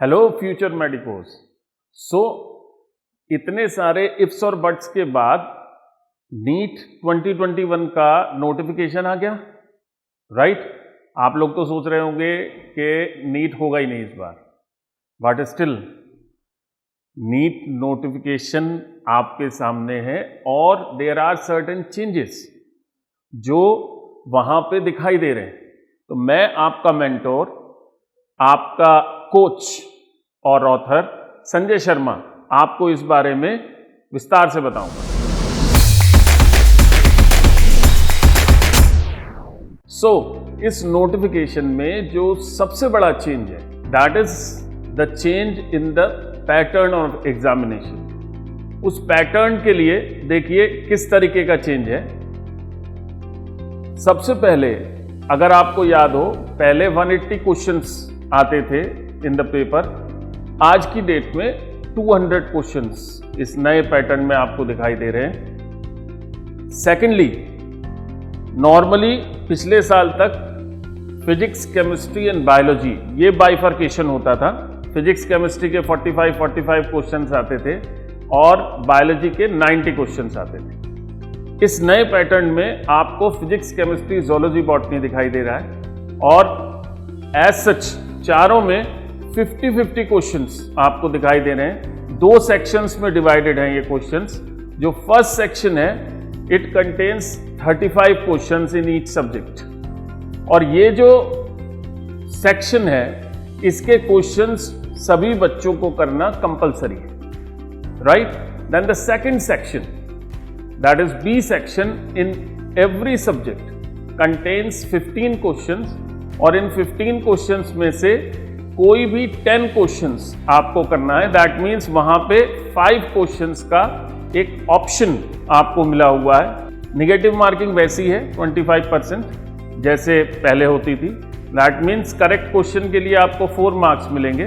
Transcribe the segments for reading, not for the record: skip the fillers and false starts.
Hello future medicos. इतने सारे ifs और बट्स के बाद नीट 2021 का नोटिफिकेशन आ गया, राइट? आप लोग तो सोच रहे होंगे कि नीट होगा ही नहीं इस बार, बट स्टिल नीट नोटिफिकेशन आपके सामने है और देयर आर सर्टेन चेंजेस जो वहां पे दिखाई दे रहे हैं। तो मैं आपका मेंटोर, आपका कोच और ऑथर संजय शर्मा आपको इस बारे में विस्तार से बताऊंगा। इस नोटिफिकेशन में जो सबसे बड़ा चेंज है that is the change in the pattern of examination. उस पैटर्न के लिए देखिए किस तरीके का चेंज है। सबसे पहले अगर आपको याद हो, पहले 180 क्वेश्चंस आते थे इन द पेपर, आज की डेट में 200 क्वेश्चंस इस नए पैटर्न में आपको दिखाई दे रहे हैं। सेकेंडली, नॉर्मली पिछले साल तक फिजिक्स, केमिस्ट्री एंड बायोलॉजी ये बाइफर्केशन होता था। फिजिक्स केमिस्ट्री के 45 क्वेश्चंस आते थे और बायोलॉजी के 90 क्वेश्चंस आते थे। इस नए पैटर्न में आपको फिजिक्स, केमिस्ट्री, जूलॉजी, बॉटनी दिखाई दे रहा है और एज सच चारों में 50-50 क्वेश्चंस आपको दिखाई दे रहे हैं। दो सेक्शंस में डिवाइडेड हैं ये क्वेश्चंस। जो फर्स्ट सेक्शन है it contains 35 questions in each subject, और ये जो सेक्शन है इसके क्वेश्चंस सभी बच्चों को करना कंपलसरी है, right? Then the second section that is B section in every subject contains 15 questions, और इन 15 क्वेश्चंस में से कोई भी 10 क्वेश्चंस आपको करना है। दैट मीन्स वहां पे 5 क्वेश्चंस का एक ऑप्शन आपको मिला हुआ है। निगेटिव मार्किंग वैसी है 25% जैसे पहले होती थी। दैट मीन्स करेक्ट क्वेश्चन के लिए आपको 4 मार्क्स मिलेंगे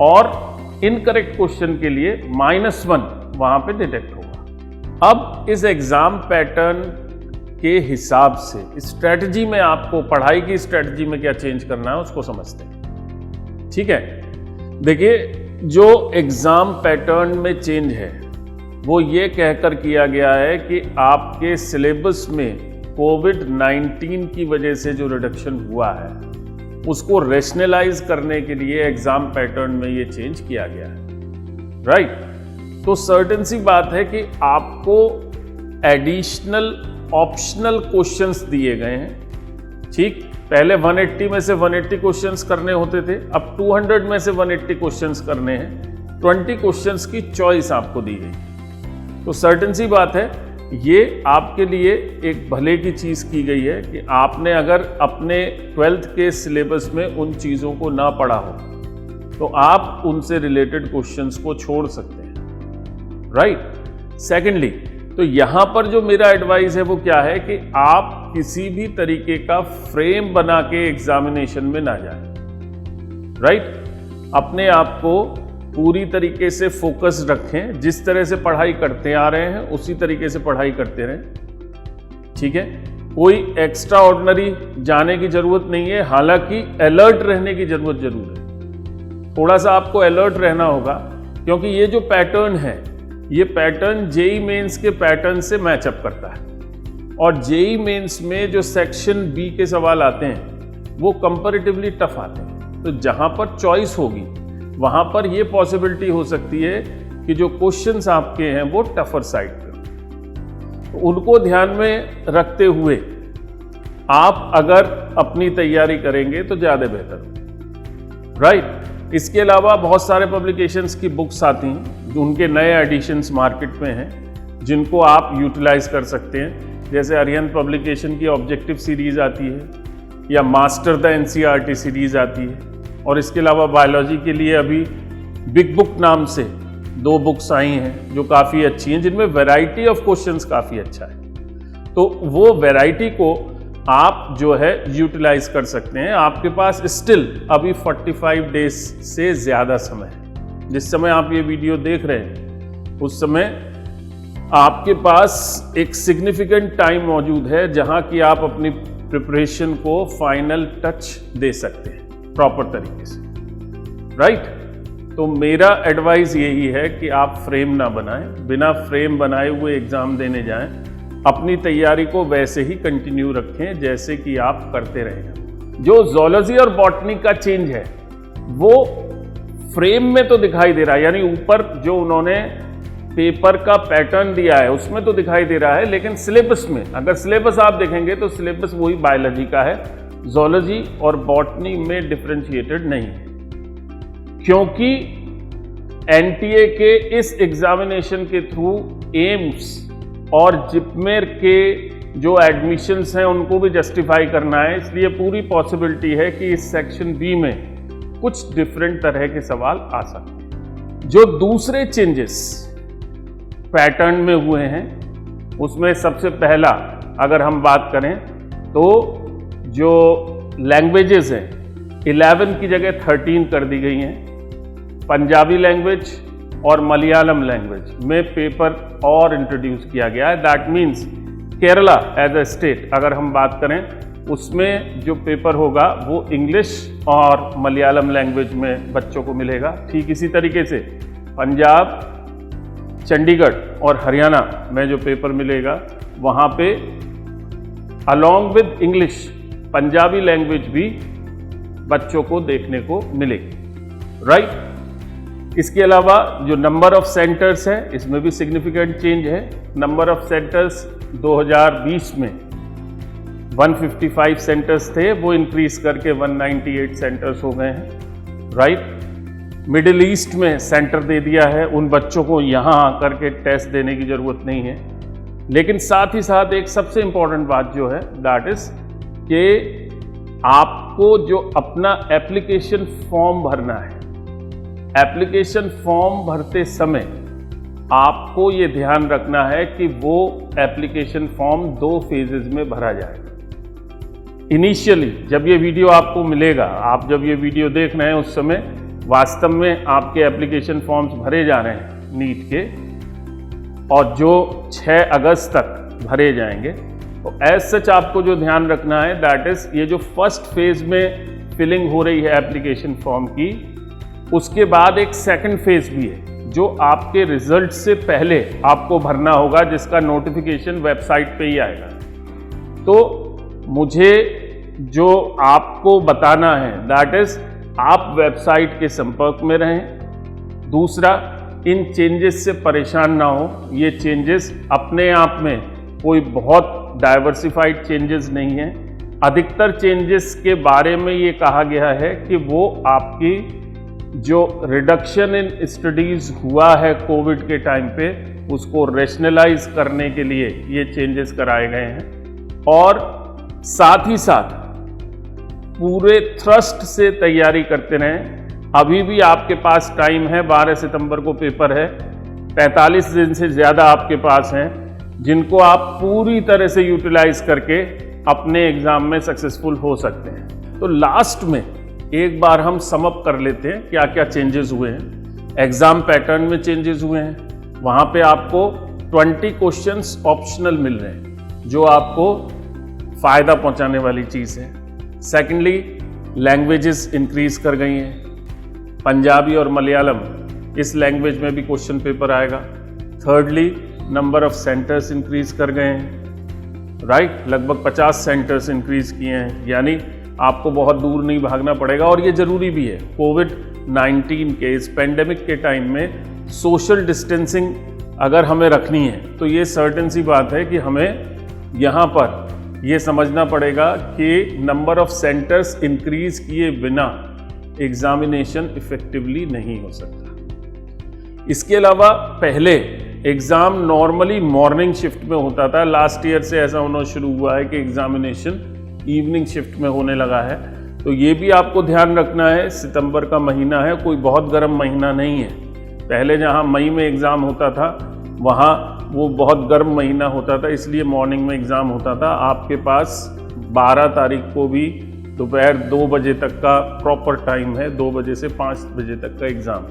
और इनकरेक्ट क्वेश्चन के लिए -1 वहां पे डिटेक्ट होगा। अब इस एग्जाम पैटर्न के हिसाब से स्ट्रेटजी में आपको, पढ़ाई की स्ट्रेटजी में क्या चेंज करना है उसको समझते हैं, ठीक है? देखिए, जो एग्जाम पैटर्न में चेंज है वो ये कहकर किया गया है कि आपके सिलेबस में कोविड-19 की वजह से जो रिडक्शन हुआ है उसको रेशनलाइज करने के लिए एग्जाम पैटर्न में ये चेंज किया गया है, राइट? तो सर्टेन सी बात है कि आपको एडिशनल ऑप्शनल क्वेश्चंस दिए गए हैं, ठीक? पहले 180 में से 180 क्वेश्चंस करने होते थे, अब 200 में से 180 क्वेश्चंस करने हैं। 20 क्वेश्चंस की चॉइस आपको दी गई। तो सर्टेन सी बात है ये आपके लिए एक भले की चीज़ की गई है कि आपने अगर अपने 12th के सिलेबस में उन चीज़ों को ना पढ़ा हो तो आप उनसे रिलेटेड क्वेश्चंस को छोड़ सकते हैं, राइट? सेकेंडली, तो यहाँ पर जो मेरा एडवाइस है वो क्या है कि आप किसी भी तरीके का फ्रेम बना के एग्जामिनेशन में ना जाएं, राइट? अपने आप को पूरी तरीके से फोकस रखें। जिस तरह से पढ़ाई करते आ रहे हैं उसी तरीके से पढ़ाई करते रहें, ठीक है? कोई एक्स्ट्रा ऑर्डिनरी जाने की जरूरत नहीं है, हालांकि अलर्ट रहने की जरूरत जरूर है। थोड़ा सा आपको अलर्ट रहना होगा क्योंकि ये जो पैटर्न है ये पैटर्न जेई मेंस के पैटर्न से मैचअप करता है, और जेई मेंस में जो सेक्शन बी के सवाल आते हैं वो कंपैरेटिवली टफ आते हैं। तो जहां पर चॉइस होगी वहां पर ये पॉसिबिलिटी हो सकती है कि जो क्वेश्चंस आपके हैं वो टफर साइड पे, तो उनको ध्यान में रखते हुए आप अगर अपनी तैयारी करेंगे तो ज़्यादा बेहतर हो, राइट? इसके अलावा बहुत सारे पब्लिकेशंस की बुक्स आती हैं जो उनके नए एडिशंस मार्केट में हैं जिनको आप यूटिलाइज कर सकते हैं। जैसे अरिहंत पब्लिकेशन की ऑब्जेक्टिव सीरीज आती है या मास्टर द एनसीईआरटी सीरीज आती है, और इसके अलावा बायोलॉजी के लिए अभी बिग बुक नाम से 2 बुक्स आई हैं जो काफ़ी अच्छी हैं, जिनमें वैरायटी ऑफ क्वेश्चंस काफ़ी अच्छा है। तो वो वैरायटी को आप जो है यूटिलाइज कर सकते हैं। आपके पास स्टिल अभी 45 डेज से ज़्यादा समय है। जिस समय आप ये वीडियो देख रहे हैं उस समय आपके पास एक सिग्निफिकेंट टाइम मौजूद है जहां कि आप अपनी प्रिपरेशन को फाइनल टच दे सकते हैं प्रॉपर तरीके से, राइट? तो मेरा एडवाइस यही है कि आप फ्रेम ना बनाएं, बिना फ्रेम बनाए हुए एग्ज़ाम देने जाएं। अपनी तैयारी को वैसे ही कंटिन्यू रखें जैसे कि आप करते रहें। जो ज़ूलॉजी और बॉटनी का चेंज है वो फ्रेम में तो दिखाई दे रहा है, यानी ऊपर जो उन्होंने पेपर का पैटर्न दिया है उसमें तो दिखाई दे रहा है, लेकिन सिलेबस में अगर सिलेबस आप देखेंगे तो सिलेबस वही बायोलॉजी का है, ज़ूलॉजी और बॉटनी में डिफरेंशिएटेड नहीं है। क्योंकि एनटीए के इस एग्जामिनेशन के थ्रू एम्स और जिपमेर के जो एडमिशन्स हैं उनको भी जस्टिफाई करना है, इसलिए पूरी पॉसिबिलिटी है कि इस सेक्शन बी में कुछ डिफरेंट तरह के सवाल आ सकते हैं। जो दूसरे चेंजेस पैटर्न में हुए हैं उसमें सबसे पहला अगर हम बात करें तो जो लैंग्वेजेस हैं 11 की जगह 13 कर दी गई हैं। पंजाबी लैंग्वेज और मलयालम लैंग्वेज में पेपर और इंट्रोड्यूस किया गया है। That means Kerala as a state अगर हम बात करें उसमें जो पेपर होगा वो इंग्लिश और मलयालम लैंग्वेज में बच्चों को मिलेगा। ठीक इसी तरीके से पंजाब, चंडीगढ़ और हरियाणा में जो पेपर मिलेगा वहाँ पे along with English Punjabi language भी बच्चों को देखने को मिलेगी, राइट। इसके अलावा जो नंबर ऑफ सेंटर्स है इसमें भी सिग्निफिकेंट चेंज है। नंबर ऑफ सेंटर्स 2020 में 155 सेंटर्स थे, वो इंक्रीज करके 198 सेंटर्स हो गए हैं, राइट। मिडिल ईस्ट में सेंटर दे दिया है, उन बच्चों को यहाँ आकर के टेस्ट देने की जरूरत नहीं है। लेकिन साथ ही साथ एक सबसे इंपॉर्टेंट बात जो है दैट इज कि आपको जो अपना एप्लीकेशन फॉर्म भरना है, एप्लीकेशन फॉर्म भरते समय आपको ये ध्यान रखना है कि वो एप्लीकेशन फॉर्म 2 फेजेस में भरा जाएगा। इनिशियली जब ये वीडियो आपको मिलेगा, आप जब ये वीडियो देख रहे हैं उस समय वास्तव में आपके एप्लीकेशन फॉर्म्स भरे जा रहे हैं नीट के, और जो 6 अगस्त तक भरे जाएंगे। तो एज सच आपको जो ध्यान रखना है दैट इज ये जो फर्स्ट फेज में फिलिंग हो रही है एप्लीकेशन फॉर्म की, उसके बाद एक सेकंड फेज भी है जो आपके रिजल्ट से पहले आपको भरना होगा, जिसका नोटिफिकेशन वेबसाइट पे ही आएगा। तो मुझे जो आपको बताना है दैट इज आप वेबसाइट के संपर्क में रहें। दूसरा, इन चेंजेस से परेशान ना हो, ये चेंजेस अपने आप में कोई बहुत डाइवर्सिफाइड चेंजेस नहीं है। अधिकतर चेंजेस के बारे में ये कहा गया है कि वो आपकी जो रिडक्शन इन स्टडीज हुआ है कोविड के टाइम पे उसको रेशनलाइज करने के लिए ये चेंजेस कराए गए हैं, और साथ ही साथ पूरे थ्रस्ट से तैयारी करते रहें। अभी भी आपके पास टाइम है, 12 सितंबर को पेपर है, 45 दिन से ज़्यादा आपके पास हैं जिनको आप पूरी तरह से यूटिलाइज करके अपने एग्ज़ाम में सक्सेसफुल हो सकते हैं। तो लास्ट में एक बार हम सम अप कर लेते हैं क्या क्या चेंजेस हुए हैं। एग्जाम पैटर्न में चेंजेस हुए हैं, वहाँ पे आपको 20 क्वेश्चंस ऑप्शनल मिल रहे हैं जो आपको फ़ायदा पहुँचाने वाली चीज़ है। सेकेंडली, लैंग्वेजेस इंक्रीज कर गई हैं, पंजाबी और मलयालम इस लैंग्वेज में भी क्वेश्चन पेपर आएगा। Thirdly, number of centres increase कर गए हैं, राइट। लगभग 50 सेंटर्स इंक्रीज किए हैं, यानी आपको बहुत दूर नहीं भागना पड़ेगा, और ये ज़रूरी भी है। कोविड-19 के इस पेंडेमिक के टाइम में सोशल डिस्टेंसिंग अगर हमें रखनी है तो ये सर्टेन सी बात है कि हमें यहाँ पर ये समझना पड़ेगा कि नंबर ऑफ सेंटर्स इंक्रीज किए बिना एग्जामिनेशन इफेक्टिवली नहीं हो सकता। इसके अलावा पहले एग्ज़ाम नॉर्मली मॉर्निंग शिफ्ट में होता था, लास्ट ईयर से ऐसा होना शुरू हुआ है कि एग्जामिनेशन इवनिंग शिफ्ट में होने लगा है। तो ये भी आपको ध्यान रखना है, सितंबर का महीना है, कोई बहुत गर्म महीना नहीं है। पहले जहाँ मई में एग्ज़ाम होता था वहाँ वो बहुत गर्म महीना होता था, इसलिए मॉर्निंग में एग्ज़ाम होता था। आपके पास 12 तारीख को भी दोपहर 2 बजे तक का प्रॉपर टाइम है, 2 बजे से 5 बजे तक का एग्ज़ाम।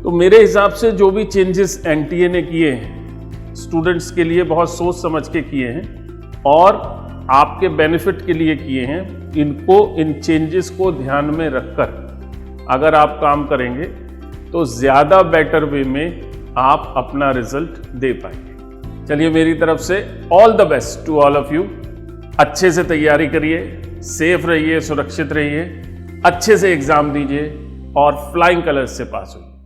तो मेरे हिसाब से जो भी चेंजेस एनटीए ने किए हैं स्टूडेंट्स के लिए बहुत सोच समझ के किए हैं और आपके बेनिफिट के लिए किए हैं। इनको, इन चेंजेस को ध्यान में रखकर अगर आप काम करेंगे तो ज़्यादा बेटर वे में आप अपना रिजल्ट दे पाएंगे। चलिए मेरी तरफ से all the best to all of you. अच्छे से तैयारी करिए, सेफ रहिए, सुरक्षित रहिए, अच्छे से एग्जाम दीजिए और फ्लाइंग कलर्स से पास होइए।